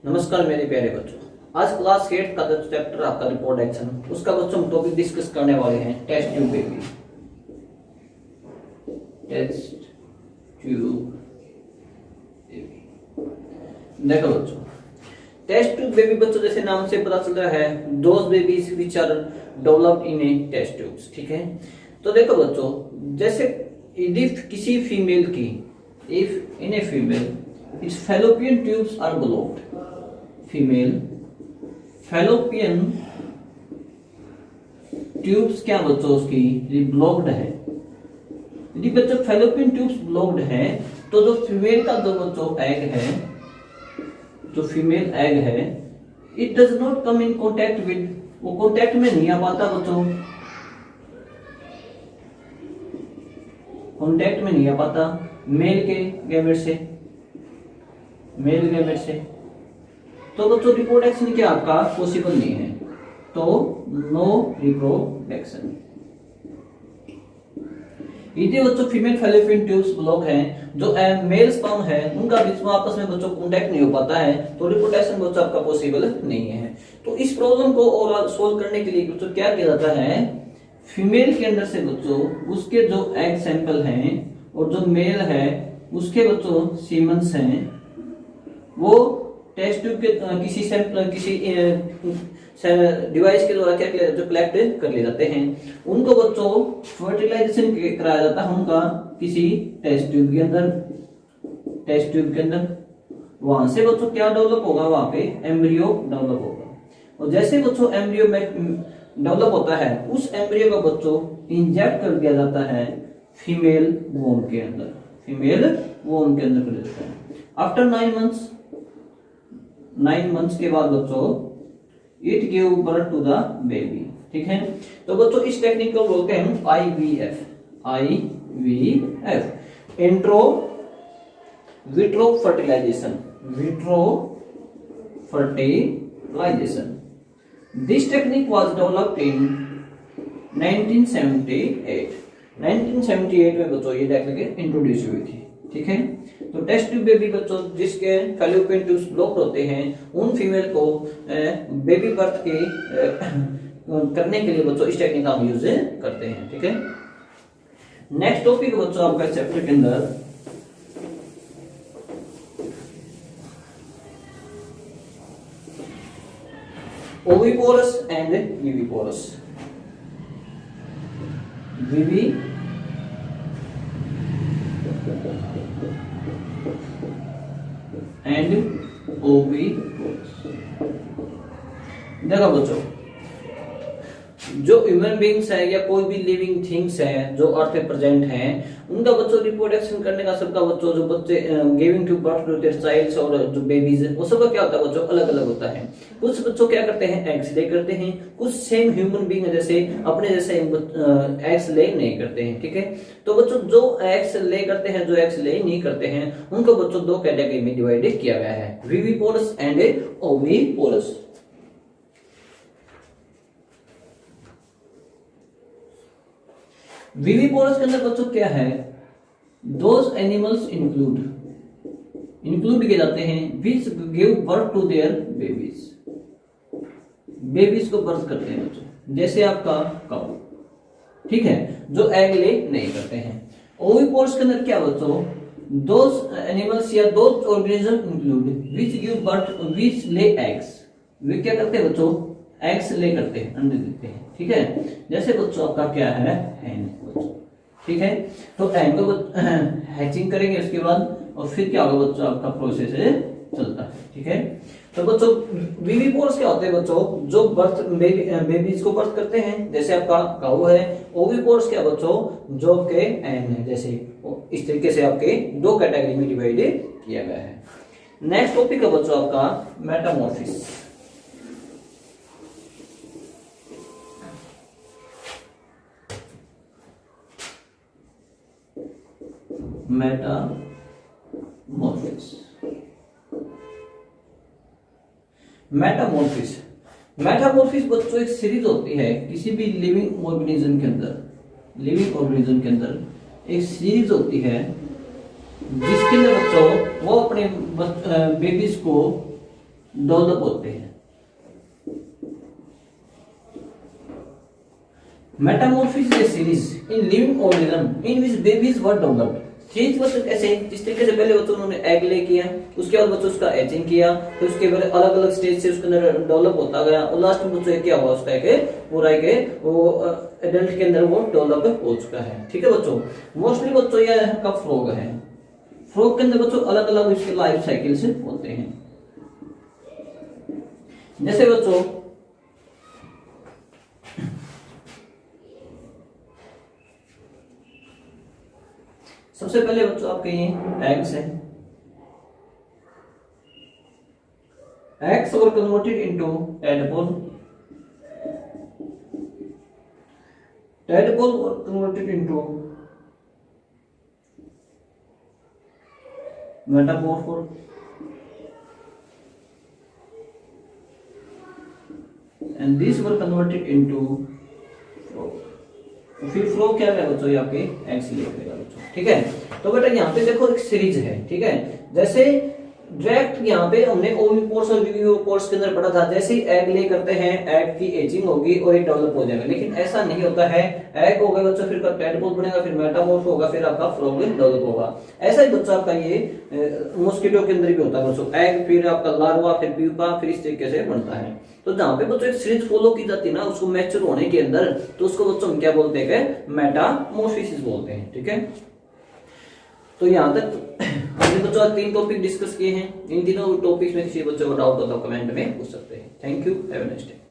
नमस्कार मेरे प्यारे बच्चों। आज क्लास 8 का जो चैप्टर आपका रिप्रोडक्शन उसका बच्चों हम टॉपिक डिस्कस करने वाले हैं test tube baby. Test tube baby देखो बच्चों, टेस्ट ट्यूब बेबी बच्चों जैसे नाम से पता चल रहा है those babies which are developed in a test tubes. ठीक है, तो देखो बच्चों, जैसे यदि किसी फीमेल की if in a female its fallopian tubes are blocked, female fallopian tubes क्या बच्चों उसकी ब्लॉक्ड है। यदि बच्चों fallopian ट्यूब्स ब्लॉक्ड है तो जो फीमेल का जो बच्चों एग है, जो फीमेल एग है, it does not come in contact with, वो कॉन्टेक्ट में नहीं आ पाता बच्चों, कॉन्टेक्ट में नहीं आ पाता मेल के गैमेट से, मेल गैमेट से। तो बच्चों रिप्रोडक्शन क्या आपका पॉसिबल नहीं है, तो नो रिप्रोडक्शन। यदि बच्चों फीमेल फैलोपियन ट्यूब्स ब्लॉक हैं, जो मेल स्पर्म है उनका बीच में आपस में बच्चों कांटेक्ट नहीं हो पाता है, तो रिप्रोडक्शन बच्चों आपका पॉसिबल नहीं है। तो इस प्रॉब्लम को और सोल्व करने के लिए बच्चों क्या किया जाता है, फीमेल के अंदर से बच्चों उसके जो एग सैंपल हैं और जो मेल है उसके बच्चों सीमेंस हैं, वो टेस्ट ट्यूब के किसी सैंपल किसी डिवाइस के द्वारा क्या जो कलेक्ट कर ले जाते हैं, उनको बच्चों फर्टिलाइजेशन कराया जाता है उनका किसी टेस्ट ट्यूब के अंदर, टेस्ट ट्यूब के अंदर। वहां से बच्चों क्या डेवलप होगा, वहां पे एम्ब्रियो डेवलप होगा, और जैसे बच्चों एम्ब्रियो में डेवलप होता है उस एम्ब्रियो को बच्चों इंजेक्ट कर दिया जाता है फीमेल वोम के अंदर, फीमेल वोम के अंदर कर देता है। आफ्टर 9 मंथ्स के बाद बच्चों it give birth to the baby. ठीक है, तो बच्चों इस टेक्निक को बोलते हैं IVF, IVF intro vitro fertilisation, vitro fertilisation. This technique was developed in 1978। 1978 में बच्चों ये टेक्निक इंट्रोड्यूस हुई थी। ठीक है, तो टेस्ट ट्यूब बेबी बच्चों जिसके फैलोपियन ट्यूब्स ब्लॉक होते हैं उन फीमेल को बेबी बर्थ के करने के लिए बच्चों इस टेक्निक का हम यूज करते हैं। ठीक है, नेक्स्ट टॉपिक बच्चों आपका चैप्टर के अंदर oviparous and viviparous, विवी and oviparous. देखो बच्चों, जो ह्यूमन बींग्स है या कोई भी लिविंग थिंग्स है जो अर्थ पे प्रेजेंट हैं, उनका बच्चों रिप्रोडक्शन करने का सबका बच्चों जो बच्चे giving to birth to their childs और जो बेबीज है वो सबका क्या होता है बच्चों अलग अलग होता है। कुछ बच्चों क्या करते हैं एग्स ले करते हैं, कुछ सेम ह्यूमन बींग जैसे अपने जैसे एग्स ले नहीं करते हैं। ठीक है, तो बच्चों जो एग्स ले करते हैं जो एग्स ले नहीं करते हैं उनको बच्चों दो कैटेगरी में डिवाइड किया गया है, विविपोरस एंड ओविपोरस। विविपोरस के अंदर बच्चों क्या है, दोज एनिमल्स इंक्लूड किए जाते हैं which give birth to their babies, babies को बर्थ करते हैं बच्चों, जैसे आपका काऊ। ठीक है, जो एग ले नहीं करते हैं। ओविपोरस के अंदर क्या बच्चों, दोज एनिमल्स या those organism include which give birth which lay eggs, वे क्या करते हैं बच्चों एग्स ले करते हैं, अंडे देते हैं। ठीक है, जैसे बच्चों आपका क्या है हैन। ठीक है, तो हैन को हैचिंग करेंगे उसके बाद और फिर क्या होगा बच्चों आपका प्रोसेस चलता है। ठीक है, तो बच्चों विविपोरस क्या होते हैं बच्चों, जो बर्थ बेबीज को बर्थ करते हैं जैसे आपका काऊ है। ओविपोरस क्या बच्चों, जो आपके हैन है, जैसे इस तरीके से आपके दो कैटेगरी में डिवाइड किया गया है। नेक्स्ट टॉपिक है बच्चों आपका मेटामॉर्फिस। मेटामॉर्फिस, मेटामॉर्फिस, मेटामॉर्फिस बच्चों एक सीरीज होती है किसी भी लिविंग ऑर्गेनिज्म के अंदर, लिविंग ऑर्गेनिज्म के अंदर एक सीरीज होती है जिसके अंदर बच्चों वो अपने बेबीज को डेवलप होते हैं। Metamorphosis is series in living organism in which babies were developed. Series बच्चों कैसे, जिस तरीके से पहले बच्चों उन्होंने एग ले किया, उसके बाद बच्चों उसका एचिंग किया, फिर उसके बाद अलग अलग स्टेज से उसके अंदर डेवलप होता गया और लास्ट में बच्चों क्या हुआ, उसका एक पूरा एक वो एडल्ट के अंदर वो डेवलप हो चुका है। ठीक है बच्चों, मोस्टली बच्चों ये आपका फ्रॉग है। फ्रॉग के अंदर बच्चों अलग अलग इसके लाइफ साइकिल से होते हैं। जैसे बच्चों सबसे पहले बच्चों आपके ये एग्स है, eggs were converted into tadpole, tadpole were converted into metamorphosis, and these were converted into frog। फिर फ्रो क्या है बच्चों, ये आपके एग्स ले करेगा बच्चों। ठीक है, तो बेटा यहाँ पे देखो एक सीरीज है। ठीक है, जैसे डायरेक्ट यहाँ पे हमने ओविपोर्स और विविपोर्स के अंदर पढ़ा था, जैसे एग ले करते हैं एग की एजिंग होगी और एक डेवलप हो जाएगा, लेकिन ऐसा नहीं होता है। एग हो गया बच्चों, फिर टेडपोल बनेगा, फिर मेटामॉर्फ होगा, फिर आपका फ्रॉग डेवलप होगा। ऐसा ही बच्चा आपका ये मॉस्किटो के अंदर भी होता है बच्चों, एग फिर आपका लार्वा फिर प्यूपा, फिर इस तरीके से बनता है। तो जहां पे बच्चों एक सीरीज फॉलो की जाती है ना उसको मैच्योर होने के अंदर, तो उसको बच्चों हम क्या बोलते हैं, मेटामॉर्फोसिस बोलते हैं। ठीक है, तो यहाँ तक हमने बच्चों 3 टॉपिक डिस्कस किए हैं। इन तीनों टॉपिक्स में किसी बच्चों को डाउट हो तो कमेंट में पूछ सकते हैं। Thank you, have a nice day.